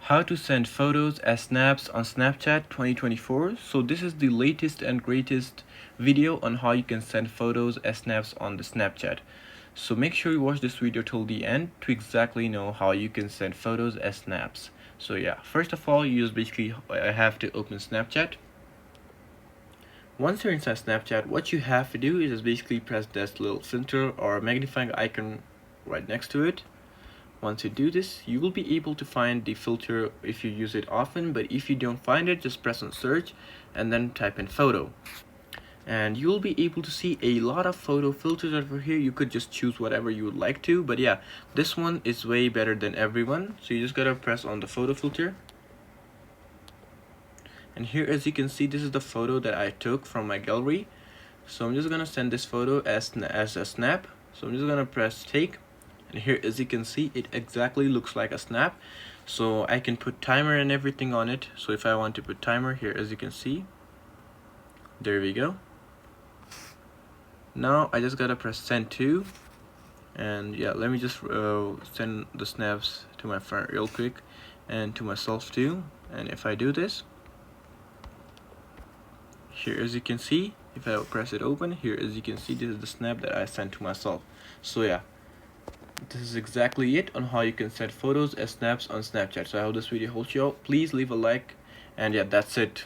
How to send photos as snaps on Snapchat 2024. So this is the latest and greatest video on how you can send photos as snaps on the Snapchat. So make sure you watch this video till the end to exactly know how you can send photos as snaps. So yeah, first of all, you just basically have to open Snapchat. Once you're inside Snapchat, what you have to do is just basically press this little filter or magnifying icon right next to it. Once you do this, you will be able to find the filter if you use it often, but if you don't find it, just press on search and then type in photo. And you will be able to see a lot of photo filters over here. You could just choose whatever you would like to, but yeah, this one is way better than everyone. So you just gotta press on the photo filter. And here, as you can see, this is the photo that I took from my gallery. So I'm just gonna send this photo as a snap. So I'm just gonna press take. And here, as you can see, it exactly looks like a snap. So I can put timer and everything on it. So if I want to put timer here, as you can see, there we go. Now I just gotta press send to, and yeah, let me just send the snaps to my friend real quick and to myself too. And if I do this, here, as you can see, if I press it open, here, as you can see, this is the snap that I sent to myself. So yeah, this is exactly it on how you can send photos as snaps on Snapchat. So I hope this video helped you out. Please leave a like, and yeah, that's it.